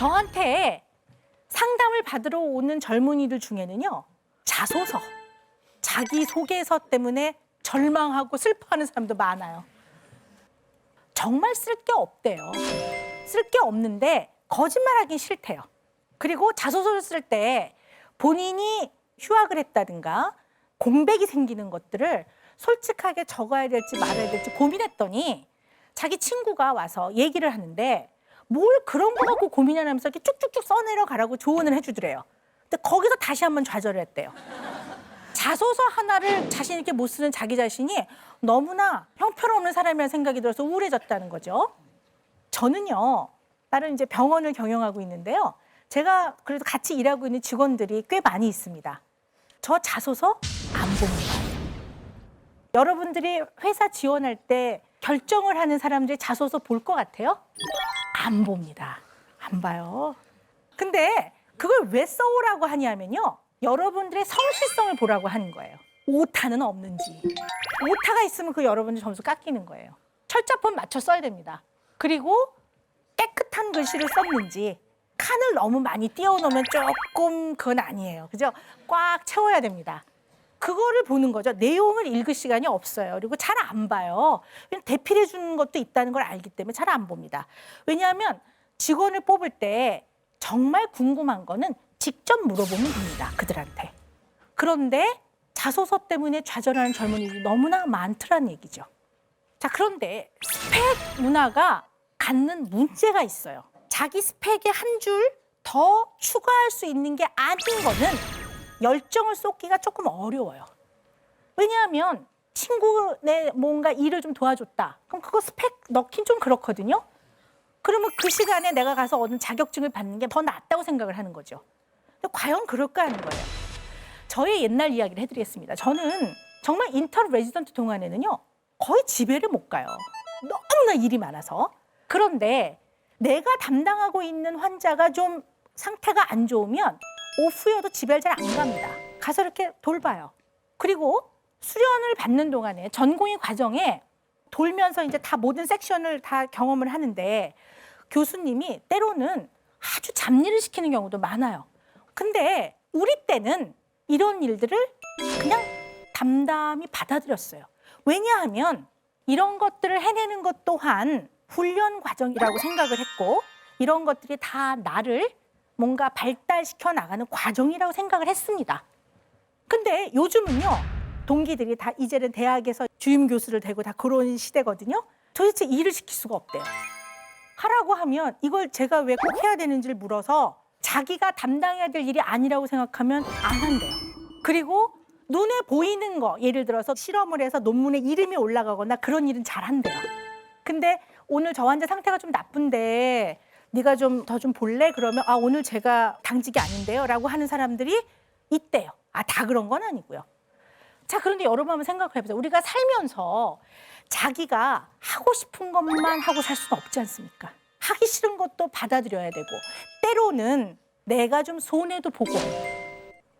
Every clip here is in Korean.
저한테 상담을 받으러 오는 젊은이들 중에는요, 자소서, 자기소개서 때문에 절망하고 슬퍼하는 사람도 많아요. 정말 쓸 게 없대요. 쓸 게 없는데 거짓말하기 싫대요. 그리고 자소서를 쓸 때 본인이 휴학을 했다든가 공백이 생기는 것들을 솔직하게 적어야 될지 말아야 될지 고민했더니 자기 친구가 와서 얘기를 하는데 뭘 그런 거 갖고 고민하면서 이렇게 쭉쭉쭉 써내려가라고 조언을 해주더래요. 근데 거기서 다시 한번 좌절을 했대요. 자소서 하나를 자신 있게 못 쓰는 자기 자신이 너무나 형편없는 사람이라는 생각이 들어서 우울해졌다는 거죠. 저는요, 다른 이제 병원을 경영하고 있는데요. 제가 그래도 같이 일하고 있는 직원들이 꽤 많이 있습니다. 저 자소서 안 봅니다. 여러분들이 회사 지원할 때 결정을 하는 사람들이 자소서 볼 것 같아요? 안 봅니다. 안 봐요. 근데 그걸 왜 써오라고 하냐면요. 여러분들의 성실성을 보라고 하는 거예요. 오타는 없는지. 오타가 있으면 그 여러분들 점수 깎이는 거예요. 철자폰 맞춰 써야 됩니다. 그리고 깨끗한 글씨를 썼는지 칸을 너무 많이 띄워놓으면 조금 그건 아니에요. 그죠? 꽉 채워야 됩니다. 그거를 보는 거죠. 내용을 읽을 시간이 없어요. 그리고 잘 안 봐요. 대필해 주는 것도 있다는 걸 알기 때문에 잘 안 봅니다. 왜냐하면 직원을 뽑을 때 정말 궁금한 거는 직접 물어보면 됩니다. 그들한테. 그런데 자소서 때문에 좌절하는 젊은이들이 너무나 많더란 얘기죠. 자, 그런데 스펙 문화가 갖는 문제가 있어요. 자기 스펙에 한 줄 더 추가할 수 있는 게 아닌 거는 열정을 쏟기가 조금 어려워요. 왜냐하면 친구네 뭔가 일을 좀 도와줬다. 그럼 그거 스펙 넣긴 좀 그렇거든요. 그러면 그 시간에 내가 가서 얻은 자격증을 받는 게 더 낫다고 생각을 하는 거죠. 근데 과연 그럴까 하는 거예요. 저의 옛날 이야기를 해드리겠습니다. 저는 정말 인턴 레지던트 동안에는요, 거의 집에를 못 가요. 너무나 일이 많아서. 그런데 내가 담당하고 있는 환자가 좀 상태가 안 좋으면 오후여도 집에 잘 안 갑니다. 가서 이렇게 돌봐요. 그리고 수련을 받는 동안에 전공의 과정에 돌면서 이제 다 모든 섹션을 다 경험을 하는데 교수님이 때로는 아주 잡일을 시키는 경우도 많아요. 근데 우리 때는 이런 일들을 그냥 담담히 받아들였어요. 왜냐하면 이런 것들을 해내는 것 또한 훈련 과정이라고 생각을 했고 이런 것들이 다 나를 뭔가 발달시켜 나가는 과정이라고 생각을 했습니다. 근데 요즘은요, 동기들이 다 이제는 대학에서 주임 교수를 되고 다 그런 시대거든요. 도대체 일을 시킬 수가 없대요. 하라고 하면 이걸 제가 왜 꼭 해야 되는지를 물어서 자기가 담당해야 될 일이 아니라고 생각하면 안 한대요. 그리고 눈에 보이는 거, 예를 들어서 실험을 해서 논문에 이름이 올라가거나 그런 일은 잘 한대요. 근데 오늘 저 환자 상태가 좀 나쁜데 네가 좀 더 좀 볼래? 그러면 아, 오늘 제가 당직이 아닌데요 라고 하는 사람들이 있대요. 아, 다 그런 건 아니고요. 자, 그런데 여러분 한번 생각해 보세요. 우리가 살면서 자기가 하고 싶은 것만 하고 살 수는 없지 않습니까? 하기 싫은 것도 받아들여야 되고 때로는 내가 좀 손해도 보고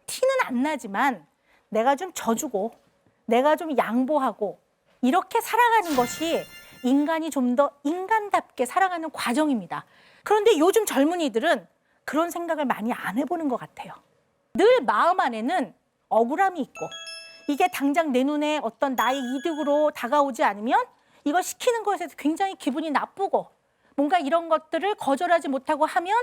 티는 안 나지만 내가 좀 져주고 내가 좀 양보하고 이렇게 살아가는 것이 인간이 좀 더 인간답게 살아가는 과정입니다. 그런데 요즘 젊은이들은 그런 생각을 많이 안 해보는 것 같아요. 늘 마음 안에는 억울함이 있고 이게 당장 내 눈에 어떤 나의 이득으로 다가오지 않으면 이걸 시키는 것에 대해서 굉장히 기분이 나쁘고 뭔가 이런 것들을 거절하지 못하고 하면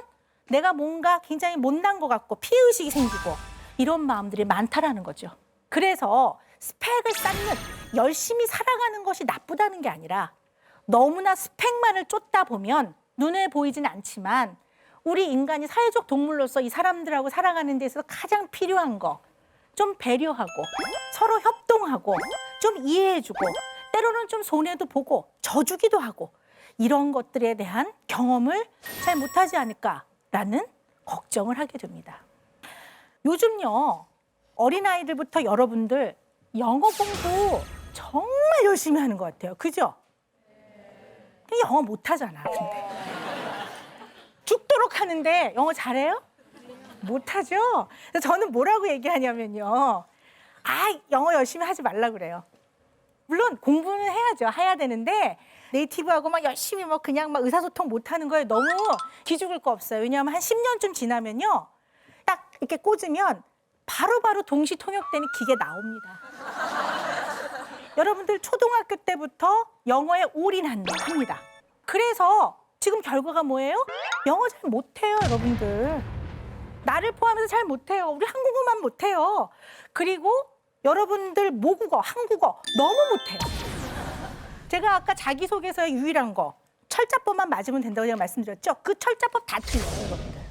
내가 뭔가 굉장히 못난 것 같고 피해의식이 생기고 이런 마음들이 많다라는 거죠. 그래서 스펙을 쌓는 열심히 살아가는 것이 나쁘다는 게 아니라 너무나 스펙만을 쫓다 보면 눈에 보이진 않지만 우리 인간이 사회적 동물로서 이 사람들하고 살아가는 데 있어서 가장 필요한 거 좀 배려하고 서로 협동하고 좀 이해해주고 때로는 좀 손해도 보고 져주기도 하고 이런 것들에 대한 경험을 잘 못하지 않을까라는 걱정을 하게 됩니다. 요즘요, 어린아이들부터 여러분들 영어 공부 정말 열심히 하는 것 같아요. 그죠? 영어 못하잖아, 근데. 죽도록 하는데 영어 잘해요? 못하죠? 그래서 저는 뭐라고 얘기하냐면요. 아, 영어 열심히 하지 말라고 그래요. 물론 공부는 해야죠. 해야 되는데 네이티브하고 막 열심히 막 그냥 막 의사소통 못하는 거에 너무 기죽을 거 없어요. 왜냐하면 한 10년쯤 지나면요, 딱 이렇게 꽂으면 바로바로 동시 통역되는 기계 나옵니다. 여러분들 초등학교 때부터 영어에 올인합니다. 그래서 지금 결과가 뭐예요? 영어 잘 못해요, 여러분들. 나를 포함해서 잘 못해요. 우리 한국어만 못해요. 그리고 여러분들 모국어, 한국어 너무 못해요. 제가 아까 자기소개서의 유일한 거 철자법만 맞으면 된다고 제가 말씀드렸죠? 그 철자법 다 틀려요, 여러분들.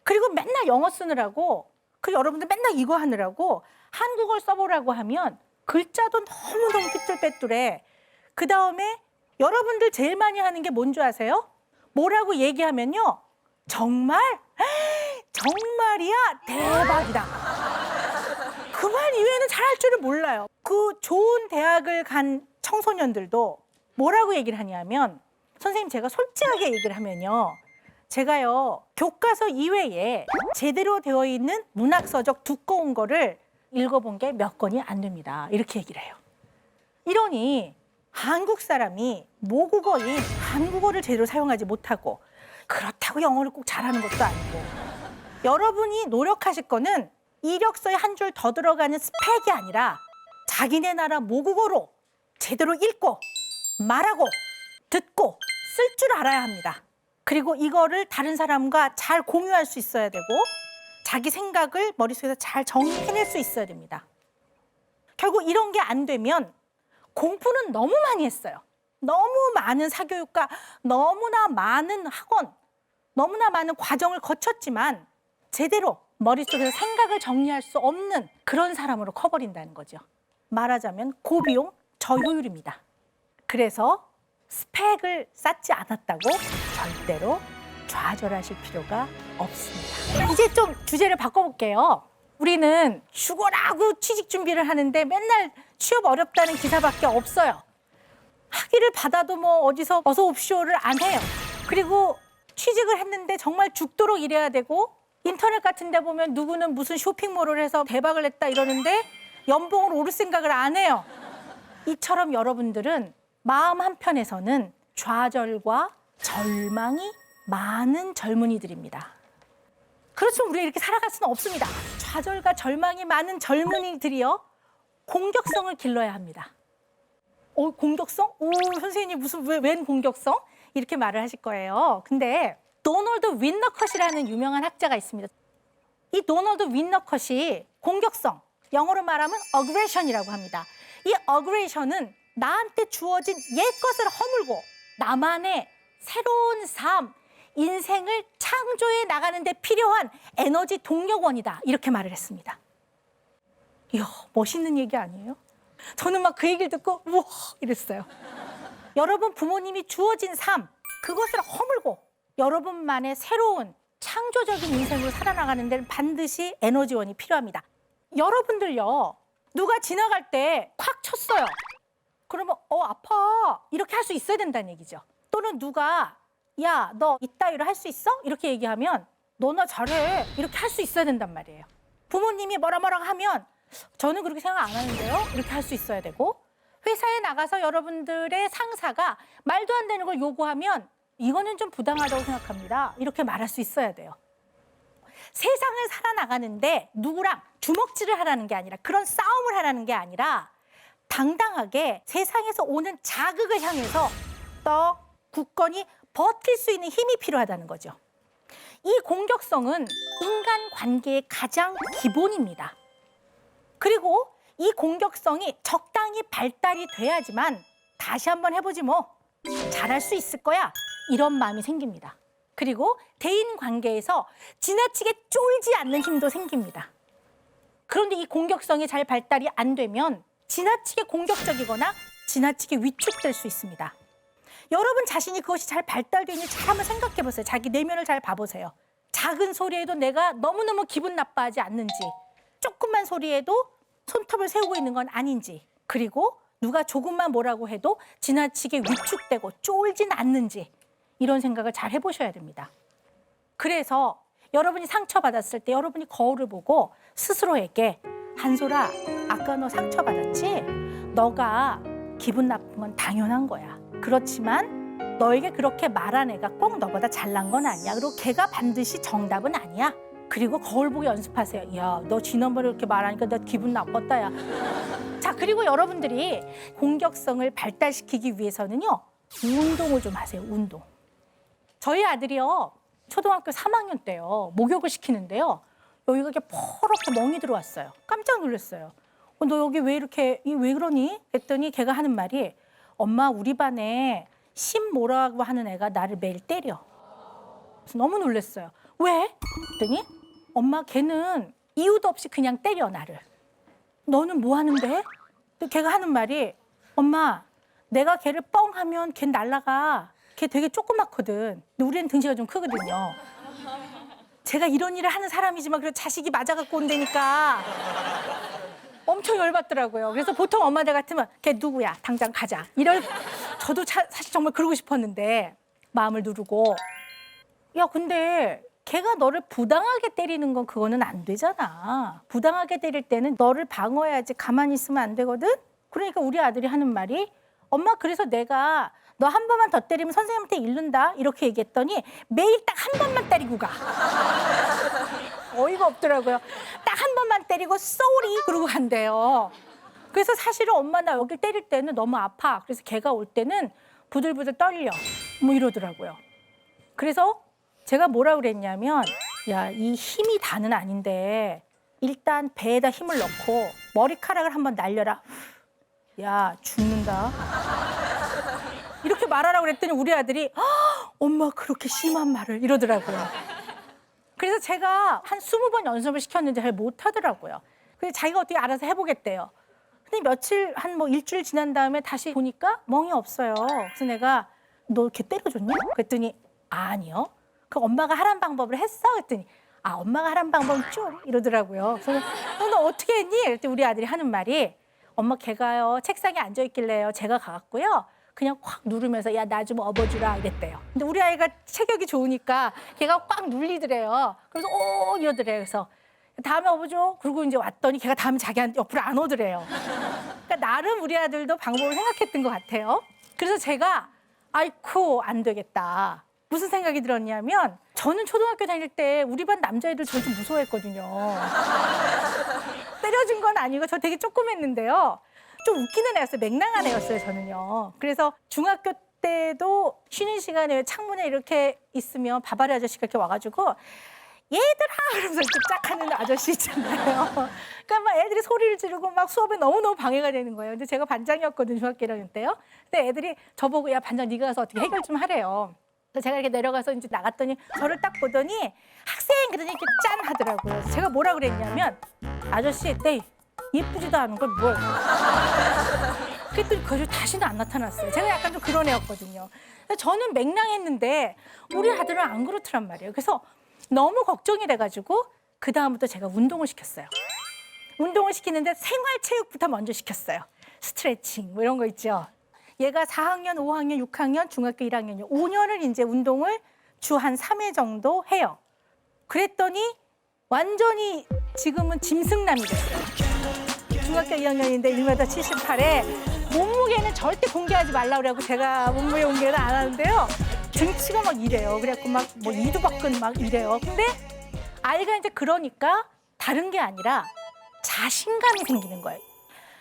그리고 맨날 영어 쓰느라고, 그리고 여러분들 맨날 이거 하느라고 한국어를 써보라고 하면 글자도 너무너무 삐뚤빼뚤해. 그다음에 여러분들 제일 많이 하는 게 뭔 줄 아세요? 뭐라고 얘기하면요, 정말? 정말이야? 대박이다. 그 말 이외에는 잘할 줄을 몰라요. 그 좋은 대학을 간 청소년들도 뭐라고 얘기를 하냐면, 선생님 제가 솔직하게 얘기를 하면요, 제가요 교과서 이외에 제대로 되어 있는 문학서적 두꺼운 거를 읽어본 게 몇 권이 안 됩니다. 이렇게 얘기를 해요. 이러니 한국 사람이 모국어인 한국어를 제대로 사용하지 못하고 그렇다고 영어를 꼭 잘하는 것도 아니고, 여러분이 노력하실 거는 이력서에 한 줄 더 들어가는 스펙이 아니라 자기네 나라 모국어로 제대로 읽고 말하고 듣고 쓸 줄 알아야 합니다. 그리고 이거를 다른 사람과 잘 공유할 수 있어야 되고 자기 생각을 머릿속에서 잘 정리해낼 수 있어야 됩니다. 결국 이런 게 안 되면 공부는 너무 많이 했어요. 너무 많은 사교육과 너무나 많은 학원, 너무나 많은 과정을 거쳤지만 제대로 머릿속에서 생각을 정리할 수 없는 그런 사람으로 커버린다는 거죠. 말하자면 고비용 저효율입니다. 그래서 스펙을 쌓지 않았다고 절대로 좌절하실 필요가 없습니다. 이제 좀 주제를 바꿔볼게요. 우리는 죽어라고 취직 준비를 하는데 맨날 취업 어렵다는 기사밖에 없어요. 학위를 받아도 뭐 어디서 어서 옵쇼를 안 해요. 그리고 취직을 했는데 정말 죽도록 일해야 되고, 인터넷 같은 데 보면 누구는 무슨 쇼핑몰을 해서 대박을 냈다 이러는데 연봉을 오를 생각을 안 해요. 이처럼 여러분들은 마음 한편에서는 좌절과 절망이 많은 젊은이들입니다. 그렇지만 우리가 이렇게 살아갈 수는 없습니다. 좌절과 절망이 많은 젊은이들이요, 공격성을 길러야 합니다. 공격성? 선생님 무슨 웬 공격성? 이렇게 말을 하실 거예요. 근데 도널드 윈너컷이라는 유명한 학자가 있습니다. 이 도널드 윈너컷이 공격성, 영어로 말하면 aggression이라고 합니다. 이 aggression은 나한테 주어진 옛것을 허물고 나만의 새로운 삶, 인생을 창조해 나가는 데 필요한 에너지 동력원이다. 이렇게 말을 했습니다. 이야, 멋있는 얘기 아니에요? 저는 막 그 얘기를 듣고 우와 이랬어요. 여러분 부모님이 주어진 삶, 그것을 허물고 여러분만의 새로운 창조적인 인생으로 살아나가는 데는 반드시 에너지원이 필요합니다. 여러분들요, 누가 지나갈 때 콱 쳤어요. 그러면 아파 이렇게 할 수 있어야 된다는 얘기죠. 또는 누가 야, 너 이따위로 할 수 있어? 이렇게 얘기하면 너나 잘해 이렇게 할 수 있어야 된단 말이에요. 부모님이 뭐라 하면 저는 그렇게 생각 안 하는데요, 이렇게 할 수 있어야 되고, 회사에 나가서 여러분들의 상사가 말도 안 되는 걸 요구하면 이거는 좀 부당하다고 생각합니다, 이렇게 말할 수 있어야 돼요. 세상을 살아나가는데 누구랑 주먹질을 하라는 게 아니라, 그런 싸움을 하라는 게 아니라 당당하게 세상에서 오는 자극을 향해서 더 굳건히 버틸 수 있는 힘이 필요하다는 거죠. 이 공격성은 인간관계의 가장 기본입니다. 그리고 이 공격성이 적당히 발달이 돼야지만 다시 한번 해보지 뭐, 잘할 수 있을 거야, 이런 마음이 생깁니다. 그리고 대인관계에서 지나치게 쫄지 않는 힘도 생깁니다. 그런데 이 공격성이 잘 발달이 안 되면 지나치게 공격적이거나 지나치게 위축될 수 있습니다. 여러분 자신이 그것이 잘 발달되어 있는지 잘 한번 생각해 보세요. 자기 내면을 잘 봐보세요. 작은 소리에도 내가 너무너무 기분 나빠하지 않는지, 조금만 소리에도 손톱을 세우고 있는 건 아닌지, 그리고 누가 조금만 뭐라고 해도 지나치게 위축되고 쫄진 않는지, 이런 생각을 잘 해보셔야 됩니다. 그래서 여러분이 상처받았을 때 여러분이 거울을 보고 스스로에게 한솔아, 아까 너 상처받았지? 너가 기분 나쁜 건 당연한 거야. 그렇지만 너에게 그렇게 말한 애가 꼭 너보다 잘난 건 아니야. 그리고 걔가 반드시 정답은 아니야. 그리고 거울 보기 연습하세요. 야, 너 지난번에 이렇게 말하니까 나 기분 나빴다, 야. 자, 그리고 여러분들이 공격성을 발달시키기 위해서는요, 운동을 좀 하세요, 운동. 저희 아들이요, 초등학교 3학년 때요, 목욕을 시키는데요, 여기가 이렇게 퍼렇게 멍이 들어왔어요. 깜짝 놀랐어요. 너 여기 왜 이렇게, 왜 그러니? 했더니 걔가 하는 말이, 엄마, 우리 반에 심모라고 하는 애가 나를 매일 때려. 그래서 너무 놀랐어요. 왜? 했더니 엄마, 걔는 이유도 없이 그냥 때려, 나를. 너는 뭐 하는데? 또 걔가 하는 말이, 엄마, 내가 걔를 뻥 하면 걔 날아가. 걔 되게 조그맣거든. 근데 우리는 등치가 좀 크거든요. 제가 이런 일을 하는 사람이지만 그래도 자식이 맞아갖고 온다니까 엄청 열받더라고요. 그래서 보통 엄마들 같으면 걔 누구야? 당장 가자. 저도 사실 정말 그러고 싶었는데 마음을 누르고, 야, 근데 걔가 너를 부당하게 때리는 건 그거는 안 되잖아. 부당하게 때릴 때는 너를 방어해야지, 가만히 있으면 안 되거든. 그러니까 우리 아들이 하는 말이, 엄마, 그래서 내가 너 한 번만 더 때리면 선생님한테 잃는다, 이렇게 얘기했더니 매일 딱 한 번만 때리고 가. 어이가 없더라고요. 딱 한 번만 때리고 쏘리 그러고 간대요. 그래서 사실은 엄마, 나 여기 때릴 때는 너무 아파. 그래서 걔가 올 때는 부들부들 떨려. 뭐 이러더라고요. 그래서 제가 뭐라 그랬냐면, 야, 이 힘이 다는 아닌데 일단 배에다 힘을 넣고 머리카락을 한번 날려라. 야, 죽는다. 이렇게 말하라고 그랬더니 우리 아들이, 엄마, 그렇게 심한 말을, 이러더라고요. 그래서 제가 한 20번 연습을 시켰는데 잘 못하더라고요. 그래서 자기가 어떻게 알아서 해보겠대요. 근데 며칠, 한 뭐 일주일 지난 다음에 다시 보니까 멍이 없어요. 그래서 내가, 너 이렇게 때려줬냐? 그랬더니, 아니요. 그 엄마가 하란 방법을 했어? 그랬더니, 엄마가 하란 방법은 좀, 이러더라고요. 그래서 너 어떻게 했니? 그랬더니 우리 아들이 하는 말이, 엄마, 걔가요, 책상에 앉아있길래요, 제가 가갖고요, 그냥 꽉 누르면서, 야, 나 좀 업어주라, 이랬대요. 근데 우리 아이가 체격이 좋으니까 걔가 꽉 눌리더래요. 그래서 이러더래요. 그래서 다음에 업어줘. 그러고 이제 왔더니 걔가 다음에 자기한테 옆으로 안 오더래요. 그러니까 나름 우리 아들도 방법을 생각했던 것 같아요. 그래서 제가, 아이쿠, 안 되겠다. 무슨 생각이 들었냐면, 저는 초등학교 다닐 때 우리 반 남자애들 저 좀 무서워했거든요. 때려준 건 아니고 저 되게 조그맸는데요. 좀 웃기는 애였어요. 맹랑한 애였어요, 저는요. 그래서 중학교 때도 쉬는 시간에 창문에 이렇게 있으면 바바리 아저씨가 이렇게 와가지고, 얘들아! 그러면서 이렇게 짝 하는 아저씨 있잖아요. 그러니까 막 애들이 소리를 지르고 막 수업에 너무너무 방해가 되는 거예요. 근데 제가 반장이었거든요, 중학교 1학년 때요. 근데 애들이 저보고, 야, 반장 네가 가서 어떻게 해결 좀 하래요. 그래서 제가 이렇게 내려가서 이제 나갔더니 저를 딱 보더니, 학생! 그러더니 이렇게 짠! 하더라고요. 그래서 제가 뭐라 그랬냐면, 아저씨, 네, 예쁘지도 않은 걸 뭘. 그랬더니 그 아저씨 다시는 안 나타났어요. 제가 약간 좀 그런 애였거든요. 저는 맹랑했는데 우리 아들은 안 그렇더란 말이에요. 그래서 너무 걱정이 돼가지고 그 다음부터 제가 운동을 시켰어요. 운동을 시키는데 생활체육부터 먼저 시켰어요. 스트레칭 뭐 이런 거 있죠. 얘가 4학년, 5학년, 6학년, 중학교 1학년이요. 5년을 이제 운동을 주 한 3회 정도 해요. 그랬더니 완전히 지금은 짐승남이 됐어요. 중학교 2학년인데 1m 78에 몸무게는 절대 공개하지 말라고 그래갖고 제가 몸무게 공개는 안 하는데요. 등치가 막 이래요. 그래갖고 막 뭐 이두박근 막 이래요. 근데 아이가 이제 그러니까 다른 게 아니라 자신감이 생기는 거예요.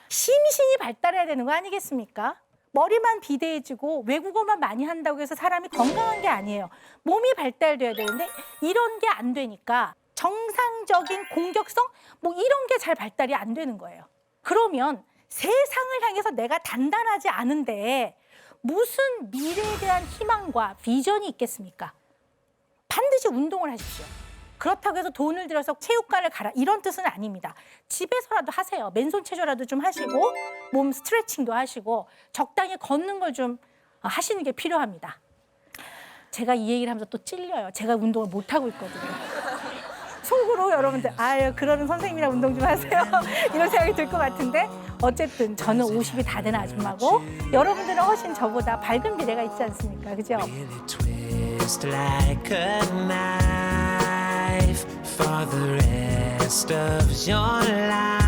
심신이 발달해야 되는 거 아니겠습니까? 머리만 비대해지고 외국어만 많이 한다고 해서 사람이 건강한 게 아니에요. 몸이 발달돼야 되는데 이런 게 안 되니까 정상적인 공격성 뭐 이런 게 잘 발달이 안 되는 거예요. 그러면 세상을 향해서 내가 단단하지 않은데 무슨 미래에 대한 희망과 비전이 있겠습니까? 반드시 운동을 하십시오. 그렇다고 해서 돈을 들여서 체육관을 가라 이런 뜻은 아닙니다. 집에서라도 하세요. 맨손 체조라도 좀 하시고 몸 스트레칭도 하시고 적당히 걷는 걸 좀 하시는 게 필요합니다. 제가 이 얘기를 하면서 또 찔려요. 제가 운동을 못하고 있거든요. 속으로 여러분들 아유 그러는 선생님이랑 운동 좀 하세요. 이런 생각이 들 것 같은데 어쨌든 저는 50이 다 된 아줌마고 여러분들은 훨씬 저보다 밝은 미래가 있지 않습니까? 그죠? For the rest of your life.